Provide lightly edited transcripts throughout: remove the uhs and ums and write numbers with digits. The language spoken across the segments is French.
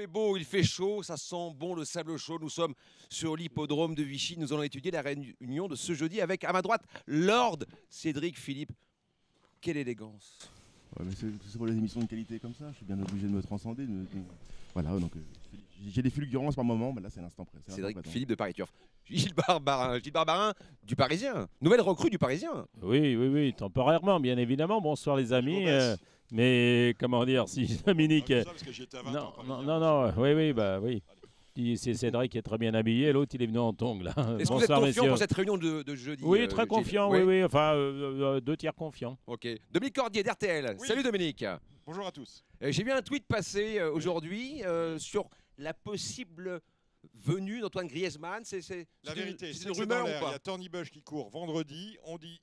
fait beau, il fait chaud, ça sent bon le sable chaud. Nous sommes sur l'hippodrome de Vichy. Nous allons étudier la réunion de ce jeudi avec, à ma droite, Lord Cédric Philippe. Quelle élégance. Ouais, mais c'est pour les émissions de qualité comme ça, je suis bien obligé de me transcender. Voilà, donc j'ai des fulgurances par moment, mais là c'est l'instant près. Cédric Philippe de Paris Turf. Gilles Barbarin du Parisien. Nouvelle recrue du Parisien. Oui, temporairement, bien évidemment. Bonsoir les amis. Mais comment dire, si Dominique. Non, oui. C'est Cédric qui est très bien habillé, l'autre il est venu en tongs là. Est-ce que vous êtes confiant pour cette réunion de jeudi? Oui, très confiant, oui. Enfin, 2 tiers confiant. Ok. Dominique Cordier d'RTL. Oui. Salut Dominique. Bonjour à tous. J'ai vu un tweet passer aujourd'hui sur la possible venue d'Antoine Griezmann. C'est la vérité, c'est une rumeur ou pas? Il y a Tony Bush qui court vendredi. On dit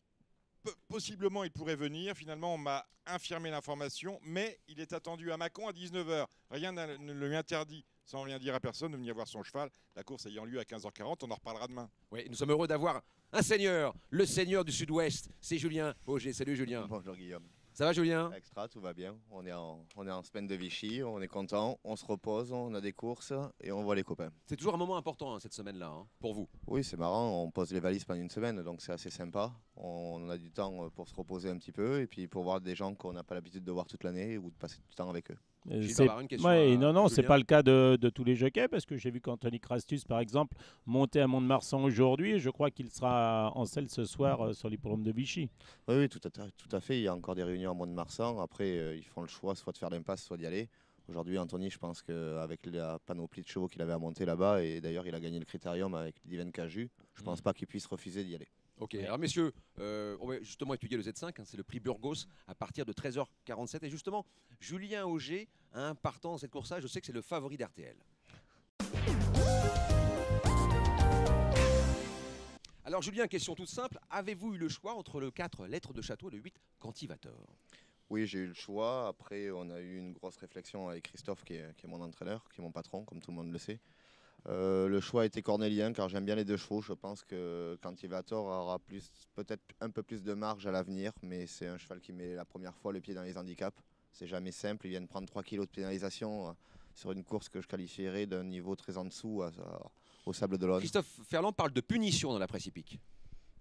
possiblement il pourrait venir. Finalement, on m'a infirmé l'information, mais il est attendu à Mâcon à 19h. Rien ne lui interdit, sans rien dire à personne, de venir voir son cheval. La course ayant lieu à 15h40, on en reparlera demain. Oui, nous sommes heureux d'avoir un seigneur, le seigneur du Sud-Ouest. C'est Julien Auger. Salut Julien. Bonjour Guillaume. Ça va Julien? Extra, tout va bien. On est en semaine de Vichy, on est content, on se repose, on a des courses et on voit les copains. C'est toujours un moment important cette semaine-là, pour vous. Oui, c'est marrant, on pose les valises pendant une semaine, donc c'est assez sympa. On a du temps pour se reposer un petit peu et puis pour voir des gens qu'on n'a pas l'habitude de voir toute l'année ou de passer du temps avec eux. C'est pas le cas de tous les jockeys parce que j'ai vu qu'Anthony Crastus par exemple montait à Mont-de-Marsan aujourd'hui et je crois qu'il sera en selle ce soir sur l'hippodrome de Vichy. Oui, tout à fait. Il y a encore des réunions à Mont-de-Marsan. Après, ils font le choix soit de faire l'impasse, soit d'y aller. Aujourd'hui, Anthony, je pense qu'avec la panoplie de chevaux qu'il avait à monter là-bas, et d'ailleurs il a gagné le critérium avec Diven Caju, je pense pas qu'il puisse refuser d'y aller. Ok, alors messieurs, on va justement étudier le Z5, c'est le prix Burgos à partir de 13h47. Et justement, Julien Auger, partant dans cette course-là, je sais que c'est le favori d'RTL. Alors Julien, question toute simple, avez-vous eu le choix entre le 4 Lettres de Château et le 8 Cantivator? Oui, j'ai eu le choix. Après, on a eu une grosse réflexion avec Christophe, qui est mon entraîneur, qui est mon patron, comme tout le monde le sait. Le choix a été cornélien car j'aime bien les deux chevaux. Je pense que Cantivator aura peut-être un peu plus de marge à l'avenir, mais c'est un cheval qui met la première fois le pied dans les handicaps. C'est jamais simple. Il vient de prendre 3 kilos de pénalisation sur une course que je qualifierais d'un niveau très en dessous au Sable d'Olonne. Christophe Ferland parle de punition dans la presse hippique.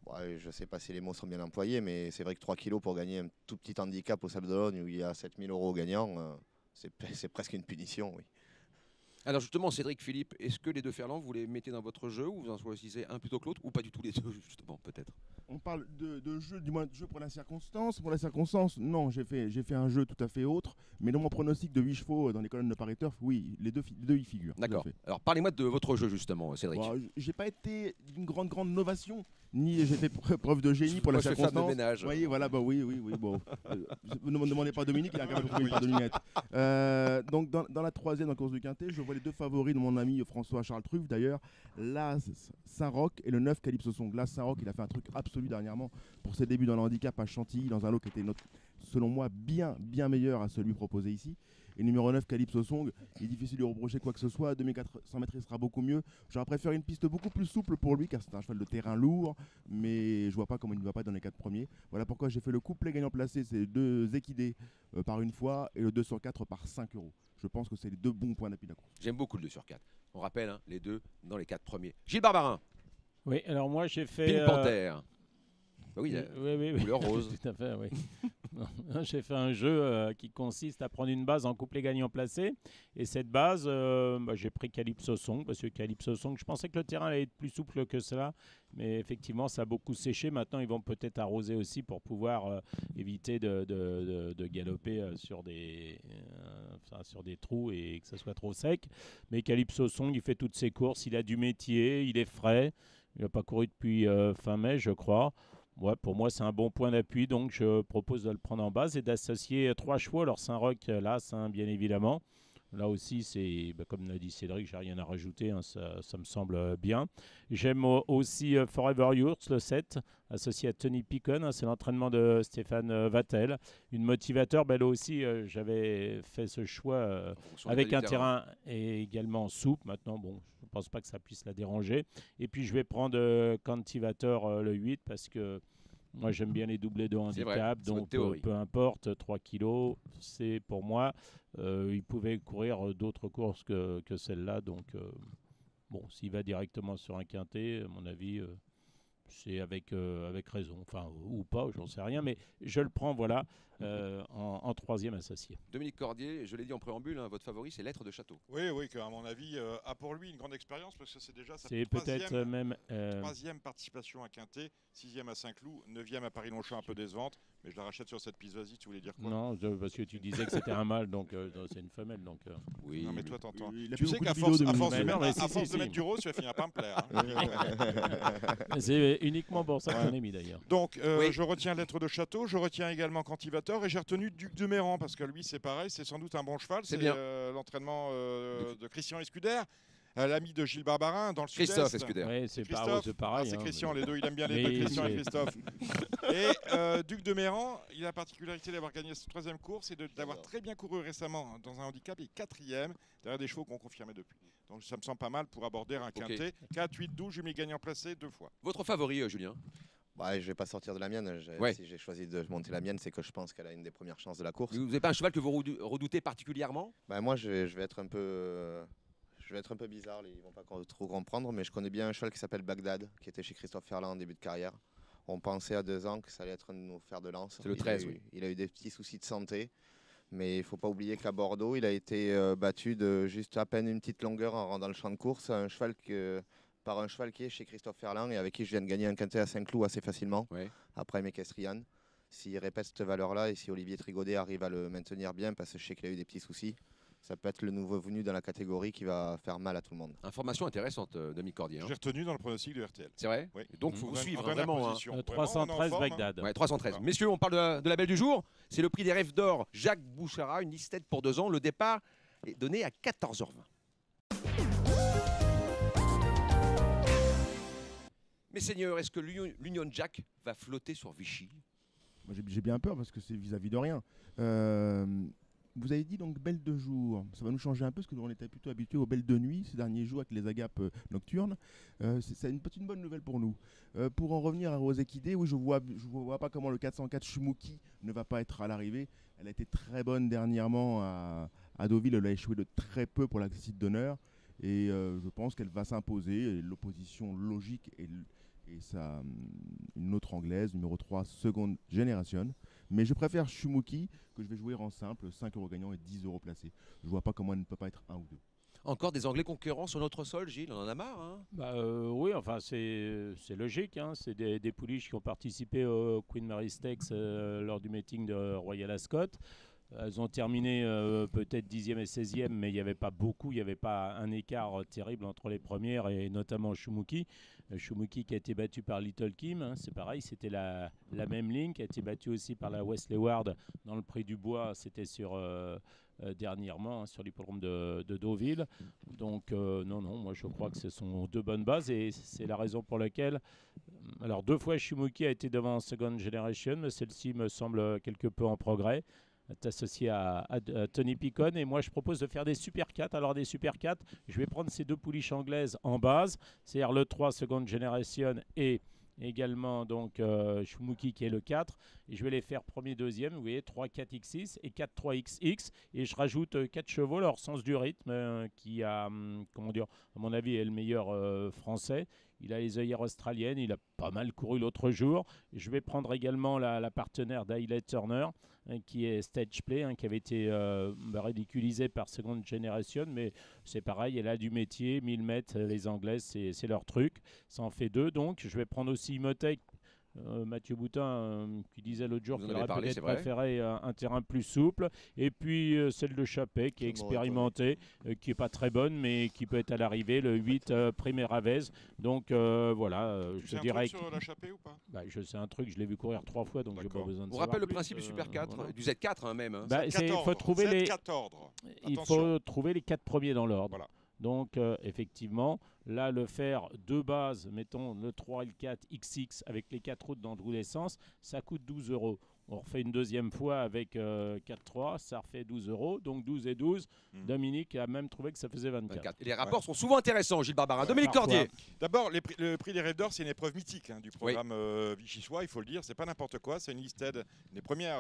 Ouais, je ne sais pas si les mots sont bien employés, mais c'est vrai que 3 kilos pour gagner un tout petit handicap au Sable d'Olonne où il y a 7 000 € gagnants, c'est presque une punition, oui. Alors justement, Cédric Philippe, est-ce que les deux Ferland, vous les mettez dans votre jeu ou vous en choisissez un plutôt que l'autre ou pas du tout les deux, justement, peut-être? On parle de jeu, du moins de jeu pour la circonstance. Pour la circonstance, non, j'ai fait un jeu tout à fait autre. Mais dans mon pronostic de 8 chevaux dans les colonnes de Paris Turf, oui, les deux y figurent. D'accord. Alors parlez-moi de votre jeu, justement, Cédric. Bon, j'ai pas été d'une grande novation, ni j'ai fait preuve de génie pour la circonstance. Femme de ménage. Oui, voilà, oui. Bon, ne me demandez pas Dominique, il a quand même trouvé une paire de lunettes. Donc dans la troisième, dans la course du Quintet, je vois les deux favoris de mon ami François-Charles Truff, d'ailleurs, l'As Saint-Roch et le 9 Calypso Song. L'As Saint-Roch, il a fait un truc absolu dernièrement pour ses débuts dans le handicap à Chantilly, dans un lot qui était, selon moi, bien meilleur à celui proposé ici. Et numéro 9, Calypso Song, il est difficile de lui reprocher quoi que ce soit. À 2400 mètres, il sera beaucoup mieux. J'aurais préféré une piste beaucoup plus souple pour lui, car c'est un cheval de terrain lourd, mais je vois pas comment il ne va pas dans les 4 premiers. Voilà pourquoi j'ai fait le couplet gagnant placé, c'est 2 équidés par une fois, et le 2 sur 4 par 5 €. Je pense que c'est les 2 bons points d'appui de la course. J'aime beaucoup le 2 sur 4. On rappelle, les deux dans les 4 premiers. Gilles Barbarin. Oui, alors moi j'ai fait... Pink Panther. Bah oui, couleur rose. Tout à fait, oui. J'ai fait un jeu qui consiste à prendre une base en couplet gagnant placé. Et cette base, j'ai pris Calypso Song, parce que Calypso Song, je pensais que le terrain allait être plus souple que cela. Mais effectivement, ça a beaucoup séché. Maintenant, ils vont peut-être arroser aussi pour pouvoir éviter de galoper sur des trous et que ça soit trop sec. Mais Calypso Song, il fait toutes ses courses. Il a du métier, il est frais. Il n'a pas couru depuis fin mai, je crois. Ouais, pour moi, c'est un bon point d'appui, donc je propose de le prendre en base et d'associer 3 chevaux. Alors Saint-Roch, là, bien évidemment. Là aussi, c'est comme l'a dit Cédric, j'ai rien à rajouter, ça me semble bien. J'aime aussi Forever Yours, le 7, associé à Tony Picon, c'est l'entraînement de Stéphane Vattel. Une motivateur, là aussi, j'avais fait ce choix avec un terrain également souple. Maintenant, bon, je ne pense pas que ça puisse la déranger. Et puis, je vais prendre Cantivator le 8 parce que Moi, j'aime bien les doublés de C'est vrai, handicap, c'est votre donc théorie. peu importe, 3 kilos, c'est pour moi. Il pouvait courir d'autres courses que celle-là, donc bon, s'il va directement sur un quintet, à mon avis, c'est avec raison, enfin, ou pas, j'en sais rien, mais je le prends, voilà, en troisième associé. Dominique Cordier, je l'ai dit en préambule, hein, votre favori, c'est Lettre de Château. Oui, oui, qu'à mon avis, a pour lui une grande expérience parce que c'est déjà sa C'est peut-être même... troisième participation à Quintet, 6e à Saint-Cloud, 9e à Paris-Longchamp, un peu décevante, mais je la rachète sur cette piste. Vas-y, tu voulais dire quoi? Non, parce que tu disais que c'était un mâle, donc non, c'est une femelle. Donc, Oui. Non, mais toi, t'entends. Il a Tu fait sais beaucoup qu'à de force, vidéos à de force de Dominique. mettre, Mais non, à mais force si, de si. mettre du rose, tu vas finir par me plaire. Hein. c'est uniquement pour ça qu'on est mis d'ailleurs. Donc, Oui. je retiens Lettre de Château, je retiens également Cantivator et j'ai retenu Duc de Méran parce que lui, c'est pareil, c'est sans doute un bon cheval. C'est C'est bien. l'entraînement de Christian Escudère, l'ami de Gilles Barbarin dans le Sud-Est. Christophe Escuder. Ouais, c'est Christophe. c'est pareil. C'est hein, Christian, mais- les deux, il aime bien les Mais deux, Christian et c'est- Christophe. Et Duc de Méran, il a la particularité d'avoir gagné cette troisième course et d'avoir très bien couru récemment dans un handicap et quatrième derrière des chevaux qu'on confirmait depuis. Donc ça me semble pas mal pour aborder un quintet. 4, 8, 12, je m'y gagnant placé 2 fois. Votre favori, Julien? Bah, je vais pas sortir de la mienne. Ouais. Si j'ai choisi de monter la mienne, c'est que je pense qu'elle a une des premières chances de la course. Vous n'avez pas un cheval que vous redoutez particulièrement? Bah, moi, je vais être un peu. Je vais être un peu bizarre, ils vont pas trop comprendre, mais je connais bien un cheval qui s'appelle Bagdad, qui était chez Christophe Ferland en début de carrière. On pensait à 2 ans que ça allait être un de nos fers de lance. C'est le 13, il a eu, oui. Il a eu des petits soucis de santé, mais il faut pas oublier qu'à Bordeaux, il a été battu de juste à peine une petite longueur en rendant le champ de course à par un cheval qui est chez Christophe Ferland et avec qui je viens de gagner un quintet à Saint-Cloud assez facilement, Ouais. après Mekestrian. S'il répète cette valeur-là et si Olivier Trigodet arrive à le maintenir bien, parce que je sais qu'il a eu des petits soucis, ça peut être le nouveau venu dans la catégorie qui va faire mal à tout le monde. Information intéressante, Dominique Cordier. hein. J'ai retenu dans le pronostic de RTL. C'est vrai? Oui. Et donc, il faut En vous bonne- suivre, en dernière vraiment. hein. position. Vraiment, on est en 313 forme, hein. Bagdad. Ouais, 313. Voilà. Messieurs, on parle de la belle du jour. C'est le prix des rêves d'or. Jacques Bouchara, une listette pour 2 ans. Le départ est donné à 14h20. Mes seigneurs, est-ce que l'Union Jack va flotter sur Vichy? Moi, j'ai bien peur parce que c'est vis-à-vis de rien. Vous avez dit donc belle de jour. Ça va nous changer un peu parce qu'on était plutôt habitué aux belles de nuit ces derniers jours avec les agapes nocturnes. C'est une bonne nouvelle pour nous. Pour en revenir à Rose Equidé, oui, je vois pas comment le 404 Shumuki ne va pas être à l'arrivée. Elle a été très bonne dernièrement à Deauville. Elle a échoué de très peu pour la site d'honneur. Et je pense qu'elle va s'imposer. Et l'opposition logique est une autre anglaise, numéro 3, seconde génération. Mais je préfère Shumuki, que je vais jouer en simple, 5 euros gagnants et 10 euros placés. Je vois pas comment elle ne peut pas être 1 ou 2. Encore des Anglais concurrents sur notre sol, Gilles? On en a marre. Hein. Oui, enfin c'est logique. Hein. C'est des pouliches qui ont participé au Queen Mary Stakes lors du meeting de Royal Ascot. Elles ont terminé peut-être 10e et 16e, mais il n'y avait pas beaucoup, il n'y avait pas un écart terrible entre les premières et notamment Shumuki. Shumuki qui a été battu par Little Kim, hein, c'est pareil, c'était la même ligne, qui a été battue aussi par la Wesley Ward dans le Prix du Bois, c'était dernièrement hein, sur l'hippodrome de Deauville. Donc non, moi je crois que ce sont 2 bonnes bases et c'est la raison pour laquelle, alors 2 fois Shumuki a été devant Second Generation, mais celle-ci me semble quelque peu en progrès. Est associé à Tony Picon et moi je propose de faire des Super 4. Alors des Super 4, je vais prendre ces 2 pouliches anglaises en base, c'est-à-dire le 3 Second Generation et également donc Shumuki qui est le 4 et je vais les faire premier, deuxième, vous voyez 3 4 X6 et 4 3 XX et je rajoute 4 chevaux, leur sens du rythme qui a comment dire, à mon avis est le meilleur français. Il a les œillères australiennes, il a pas mal couru l'autre jour. Je vais prendre également la partenaire d'Hailey Turner, hein, qui est Stage Play, hein, qui avait été ridiculisée par Second Generation, mais c'est pareil, elle a du métier, 1000 mètres, les Anglaises, c'est leur truc. Ça en fait 2, donc je vais prendre aussi Imotech. Mathieu Boutin qui disait l'autre jour Vous en qu'il avez aurait parlé, peut-être c'est vrai. préféré un terrain plus souple. Et puis celle de Chappet qui est Tout le monde est expérimentée, qui n'est pas très bonne, mais qui peut être à l'arrivée, le 8 Primeravez. Donc voilà, Tu sais je un dirais truc sur la Chapée ou pas? je sais un truc, je l'ai vu courir 3 fois, donc j'ai pas D'accord. besoin de On savoir rappelle le plus, principe du Super 4, voilà. du Z4 hein, même. Hein. Bah, il faut trouver les 4 ordres. il Attention. faut trouver les 4 premiers dans l'ordre. Voilà. Donc effectivement, là le faire 2 bases, mettons le 3 et le 4 XX avec les 4 routes dans tous les sens, ça coûte 12 euros. On refait une deuxième fois avec 4-3, ça refait 12 €, donc 12 et 12. Dominique a même trouvé que ça faisait 24. 24. Et les rapports sont souvent intéressants, Gilles Barbarin. Dominique Parfois. Cordier. D'abord, le prix des Rêves d'Or, c'est une épreuve mythique du programme Vichy-Soix, il faut le dire. C'est pas n'importe quoi. C'est une listed. Les premières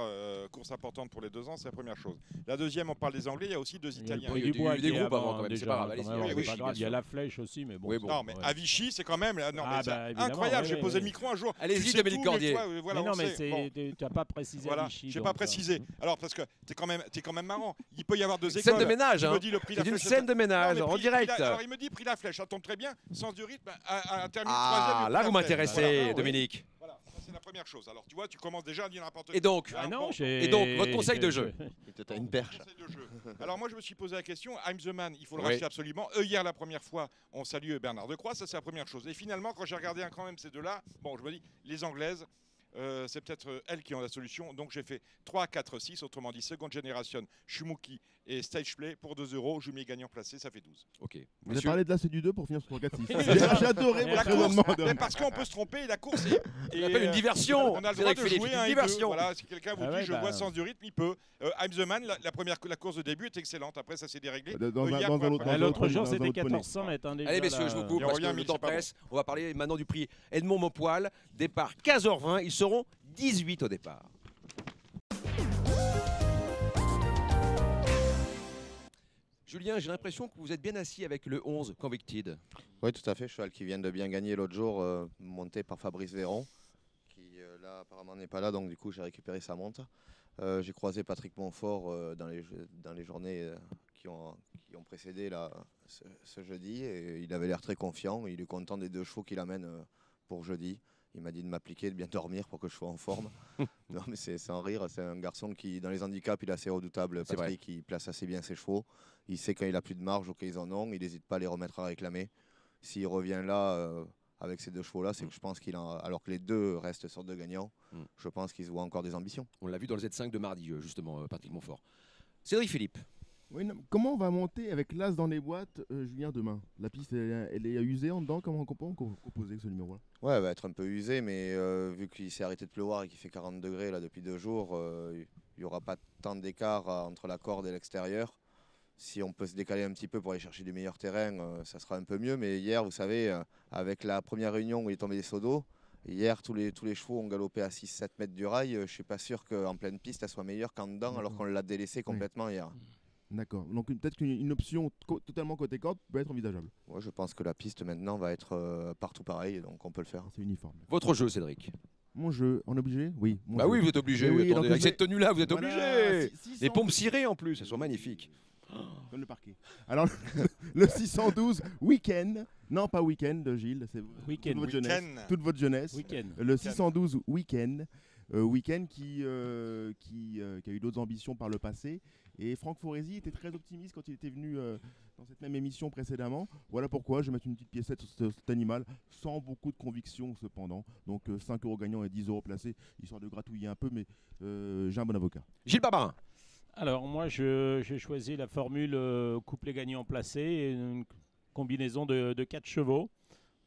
courses importantes pour les 2 ans, c'est la première chose. La deuxième, on parle des Anglais, il y a aussi 2 Il y a Italiens. le prix Il y a du bois des qui est groupes avant, avant, quand même, c'est déjà, pas grave, quand allez-y, même, oui, c'est oui, pas bien grave. Il y sûr. a la flèche aussi, mais bon. Oui, bon. Non, mais à Vichy, c'est quand même non, mais c'est évidemment, incroyable. oui, J'ai posé oui. le micro un jour. Allez-y, Tu sais Dominique tout, mais Cordier. toi, voilà, Mais non, on mais sait. Bon. tu n'as pas précisé Voilà, Vichy. j'ai donc, pas précisé. Alors parce que t'es quand même marrant. Il peut y avoir 2 écoles. Scène de ménage, Il hein. me dit le prix de la C'est une flèche. scène de ménage, Non, mais en direct. Alors il me dit prix la flèche, ça tombe très bien. Sens du rythme, à terminer Ah, troisième. là, vous m'intéressez, Dominique. Voilà, ça c'est la première chose. Alors tu vois, tu commences déjà à dire n'importe quoi. Et donc Ah non, bon, Et donc, votre conseil de jeu Peut-être une perche. conseil de jeu. Alors moi je me suis posé la question, I'm the man, il faut le Oui. racheter absolument. Hier la première fois, on salue Bernard Decroix, ça c'est la première chose. Et finalement quand j'ai regardé quand même ces deux-là, bon je me dis, les Anglaises, c'est peut-être elles qui ont la solution. Donc j'ai fait 3, 4, 6, autrement dit seconde génération, Shumuki et Stage Play pour 2 €. Jumelé gagnant placé, ça fait 12. Ok. Vous avez Messieurs, parlé de la du 2 pour finir sur 4-6. C'est J'ai ça. j'ai adoré La votre course, raisonnement. Mais parce qu'on peut se tromper, la course est. on appelle une diversion. On a le droit Cédric de Philippe, jouer une un et deux. diversion. Voilà, si quelqu'un vous Ah dit ouais, je bah, vois le sens du rythme, il peut. I'm the man, la course de début est excellente. Après, ça s'est déréglé. Dans Hier, un quoi, autre- après. L'autre jour, dans un c'était autre poney. 1400 mètres. Déjà, Allez messieurs, là, je vous coupe Et on parce que revient à le midi, temps c'est pas presse. On va parler maintenant du prix Edmond Maupoil. Départ 15h20. Ils seront 18 au départ. Julien, j'ai l'impression que vous êtes bien assis avec le 11 Convicted. Oui, tout à fait. Cheval qui vient de bien gagner l'autre jour, monté par Fabrice Véron, qui là apparemment n'est pas là, donc du coup j'ai récupéré sa montre. J'ai croisé Patrick Montfort dans les journées qui ont précédé là, ce jeudi, et il avait l'air très confiant. Il est content des 2 chevaux qu'il amène pour jeudi. Il m'a dit de m'appliquer, de bien dormir pour que je sois en forme. Non, mais c'est sans rire. C'est un garçon qui, dans les handicaps, il est assez redoutable. C'est vrai. Patrick, il place assez bien ses chevaux. Il sait quand il a plus de marge ou qu'ils en ont. Il n'hésite pas à les remettre à réclamer. S'il revient là avec ces 2 chevaux-là, c'est que je pense alors que les 2 restent sur 2 gagnants, je pense qu'ils se voient encore des ambitions. On l'a vu dans le Z5 de mardi, justement, Patrick Montfort. Cédric Philippe. Oui, non, comment on va monter avec l'As dans les boîtes, Julien, demain? La piste, elle est usée en dedans. Comment on peut composer ce numéro-là? Ouais, elle va être un peu usé, mais vu qu'il s'est arrêté de pleuvoir et qu'il fait 40 degrés là, depuis 2 jours, il n'y aura pas tant d'écart entre la corde et l'extérieur. Si on peut se décaler un petit peu pour aller chercher du meilleur terrain, ça sera un peu mieux. Mais hier, vous savez, avec la première réunion où il est tombé des seaux d'eau, hier, tous les chevaux ont galopé à 6-7 mètres du rail. Je ne suis pas sûr qu'en pleine piste, elle soit meilleure qu'en dedans, alors qu'on l'a délaissé complètement hier. D'accord. Donc peut-être qu'une option totalement côté corde peut être envisageable. Ouais, je pense que la piste maintenant va être partout pareil, donc on peut le faire. C'est uniforme. Votre jeu, Cédric. Mon jeu, on est obligé? Oui. mon Bah jeu. oui, vous êtes obligé. Mais oui, Attendez, donc avec je vais- cette tenue-là, vous êtes Voilà, obligé. 600 Les pompes cirées en plus, elles sont magnifiques. Comme le parquet. Alors, le 612 week-end. Non, pas week-end, Gilles. C'est Week-end. toute votre jeunesse. Week-end. Toute votre jeunesse. Week-end. Le 612 week-end. Week-end qui a eu d'autres ambitions par le passé. Et Franck Foresi était très optimiste quand il était venu dans cette même émission précédemment. Voilà pourquoi je vais mettre une petite piécette sur cet animal, sans beaucoup de conviction cependant. Donc 5 € gagnants et 10 € placés, histoire de gratouiller un peu, mais j'ai un bon avocat. Gilles Barbarin. Alors moi, j'ai choisi la formule couplet gagnant placé, une combinaison de 4 chevaux.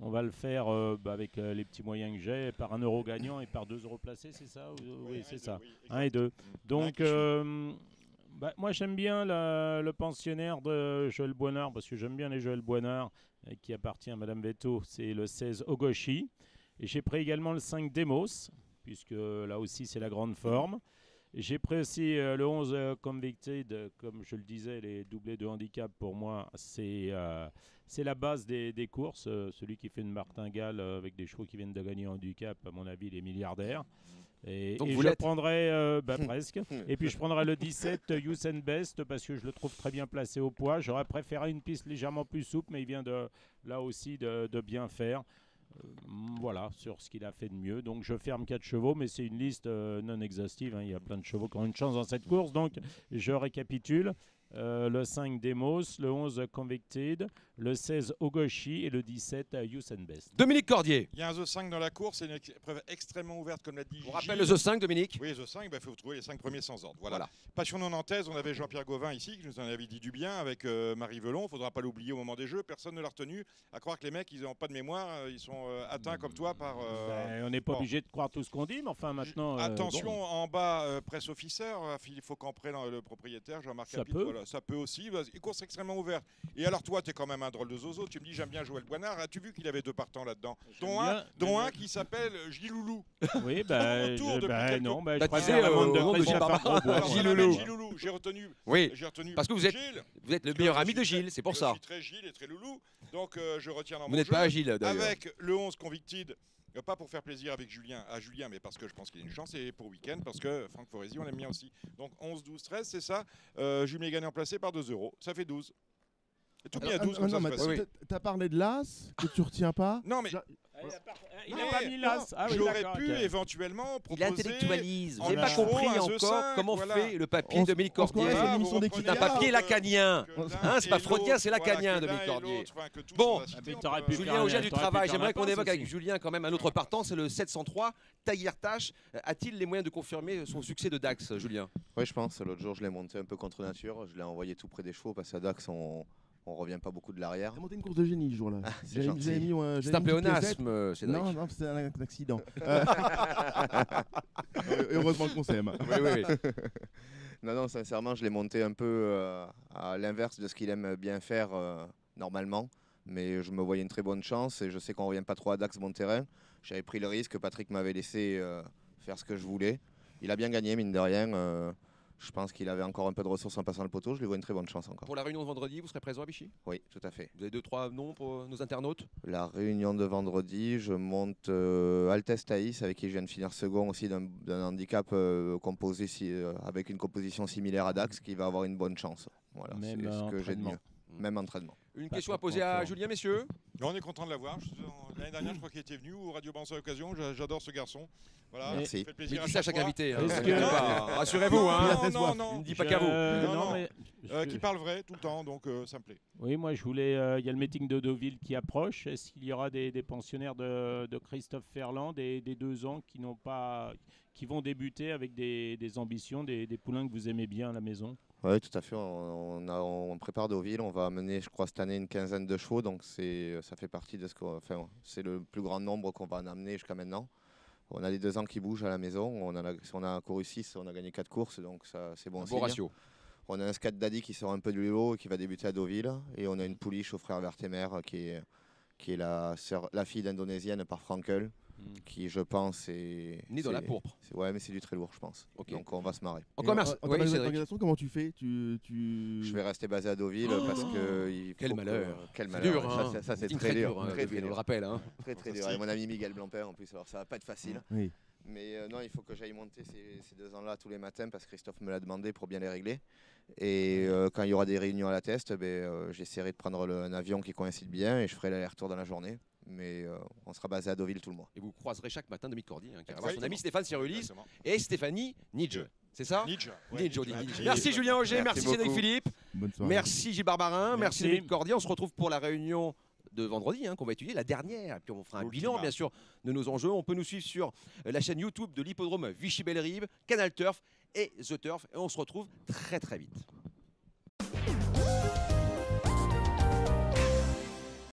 On va le faire avec les petits moyens que j'ai, par 1 € gagnant et par 2 € placés, c'est ça? Oui, c'est ça. 1 et 2. Donc, moi j'aime bien le pensionnaire de Joël Boinard, parce que j'aime bien les Joël Boinard, qui appartient à Madame Veto, c'est le 16 Ogoshi. Et j'ai pris également le 5 Demos, puisque là aussi c'est la grande forme. J'ai pris aussi le 11 Convicted, comme je le disais, les doublés de handicap pour moi, c'est la base des courses. Celui qui fait une martingale avec des chevaux qui viennent de gagner en handicap, à mon avis, il est milliardaire. Et Donc et vous je l'êtes. prendrai presque. Et puis je prendrai le 17 Usain Best parce que je le trouve très bien placé au poids. J'aurais préféré une piste légèrement plus souple, mais il vient là aussi de bien faire. Voilà, sur ce qu'il a fait de mieux. Donc je ferme 4 chevaux, mais c'est une liste non exhaustive, hein. Il y a plein de chevaux qui ont une chance dans cette course. Donc je récapitule. Le 5 Demos, le 11 Convicted, le 16 Ogoshi et le 17 Youth and Best. Dominique Cordier. Il y a un The 5 dans la course, c'est une épreuve extrêmement ouverte, comme l'a dit On rappelle Gilles. le The 5, Dominique. Oui, The 5, il faut trouver les 5 premiers sans ordre. Voilà. Voilà. Passion nantaise, on avait Jean-Pierre Gauvin ici, qui nous en avait dit du bien, avec Marie Velon. Il ne faudra pas l'oublier au moment des Jeux. Personne ne l'a retenu. À croire que les mecs, ils n'ont pas de mémoire. Ils sont atteints comme toi par... On n'est pas bon. obligé de croire tout ce qu'on dit, mais enfin maintenant... Attention, bon. en bas, presse officer, Philippe Faucampré, le propriétaire, Jean-Marc Ça Capit, peut. voilà, ça peut aussi. Une course extrêmement ouverte. Et alors toi, tu es quand même un drôle de zozo. Tu me dis, j'aime bien Joël Boinard. As-tu vu qu'il avait 2 partants là-dedans, dont un qui s'appelle Giloulou. Oui, Autour depuis quelques- non, Bah, je tu préfère sais, la bande de au nom de Christian Gilles Barbara. Farbeau. Alors, Giloulou. on l'appelle Giloulou. J'ai retenu. Oui, parce que vous êtes Gilles. le meilleur ami de Gilles, c'est pour ça. Je suis très Gilles et très loulou. Donc je retiens dans Vous mon n'êtes jeu. pas agile d'ailleurs. Avec le 11 Convicted, pas pour faire plaisir avec à Julien, mais parce que je pense qu'il y a une chance, et pour week-end, parce que Franck Foresi, on l'aime bien aussi. Donc 11, 12, 13, c'est ça. Julien Gagnon placé par 2 €. Ça fait 12. Et tout mis à 12, comme ça, non, c'est facile. t'as parlé de l'As que tu retiens pas. Non, mais Il n'a pas mis l'As. Ah oui, j'aurais d'accord, pu ok. éventuellement Il proposer... intellectualise. Vous en n'avez pas chevaux, compris un The encore 5, comment voilà. fait le papier On Dominique se croirait Cordier. sur une émission d'équipe. C'est un papier lacanien. Que l'un Hein, c'est pas et freudien, c'est l'autre, lacanien, voilà, que Dominique l'un et Cordier. l'autre, enfin, que tous Bon. on a cité, Mais on t'aurais peut- pu Julien faire Auger un- du t'aurais pu travail. faire J'aimerais la qu'on passe évoque avec aussi. Julien quand même un autre partant, c'est le 703. Taguirtache. A-t-il les moyens de confirmer son succès de Dax, Julien? Oui, je pense. L'autre jour, je l'ai monté un peu contre nature. Je l'ai envoyé tout près des chevaux parce qu'à Dax, on revient pas beaucoup de l'arrière. T'as monté une course de génie ce jour-là. c'est gentil. J'avais mis, C'est un j'avais mis une petite piécette. pléonasme, Cédric. Non, c'était un accident. Heureusement qu'on s'aime. Oui, oui, oui. Non, sincèrement, je l'ai monté un peu à l'inverse de ce qu'il aime bien faire normalement. Mais je me voyais une très bonne chance et je sais qu'on ne revient pas trop à Dax, mon terrain. J'avais pris le risque, Patrick m'avait laissé faire ce que je voulais. Il a bien gagné, mine de rien. Je pense qu'il avait encore un peu de ressources en passant le poteau. Je lui vois une très bonne chance encore. Pour la réunion de vendredi, vous serez présent à Vichy? Oui, tout à fait. Vous avez 2-3 noms pour nos internautes? La réunion de vendredi, je monte Altesse Thaïs, avec qui je viens de finir second aussi d'un handicap composé avec une composition similaire à Dax, qui va avoir une bonne chance. Voilà, c'est Même ce que j'ai de entraînement. mieux. Même entraînement. Une Pas question à trop poser à confort. Julien, messieurs. On est content de l'avoir. L'année dernière, je crois qu'il était venu au Radio Banque à l'occasion. J'adore ce garçon. Voilà, Merci. ça fait Mais plaisir dis ça à chaque fois. invité. hein. Est-ce Ne que- vous inquiétez pas, rassurez-vous. Hein. Non, Il non, ne dit pas qu'à vous. Non, non. mais- Qui parle vrai tout le temps, donc ça me plaît. Oui, moi je voulais. Il y a le meeting de Deauville qui approche. Est-ce qu'il y aura des pensionnaires de Christophe Ferland, des 2 ans qui vont débuter avec des ambitions, des poulains que vous aimez bien à la maison? Oui, tout à fait. On prépare Deauville. On va amener, je crois, cette année une quinzaine de chevaux. Donc, ça fait partie de ce qu'on. Enfin, c'est le plus grand nombre qu'on va en amener jusqu'à maintenant. On a les 2 ans qui bougent à la maison. On a couru 6, on a gagné 4 courses. Donc, ça, c'est bon Un signe. beau ratio. On a un Scat Daddy qui sort un peu du lot et qui va débuter à Deauville. Et on a une pouliche au frère Vertemer qui est la fille d'Indonésienne par Frankel, qui, je pense, est. Ni dans la pourpre. Ouais, mais c'est du très lourd, je pense. Ok. Donc, on va se marrer. Encore merci. En Oui, termes Cédric. d'organisation, comment tu fais Je vais rester basé à Deauville parce que. Quel malheur. Quel C'est malheur. dur, hein. Ça, c'est Meeting très dur. hein, Très, Deauville, très on le dur. rappelle. Hein. Très, très dur. Et mon ami Miguel Blampin en plus, alors ça va pas être facile. Oui. Mais non, il faut que j'aille monter ces 2 ans-là tous les matins parce que Christophe me l'a demandé pour bien les régler. Et quand il y aura des réunions à la test, j'essaierai de prendre un avion qui coïncide bien et je ferai l'aller-retour dans la journée. Mais on sera basé à Deauville tout le mois. Et vous croiserez chaque matin Dominique Cordier, hein, qui va voir son Exactement. ami Stéphane Cirulis Exactement. et Stéphanie Nidge. C'est ça? Nietzsche. Nidge, on dit Nietzsche. Nidge. Merci Julien Auger, Merci merci Cédric beaucoup. Philippe, Bonne soirée. merci Gilles Barbarin, merci Merci. Dominique Cordier. On se retrouve pour la réunion de vendredi qu'on va étudier, la dernière. Et puis on fera un Ultima. bilan bien sûr de nos enjeux. On peut nous suivre sur la chaîne YouTube de l'hippodrome Vichy-Bellerive, Canal Turf et The Turf. Et on se retrouve très très vite.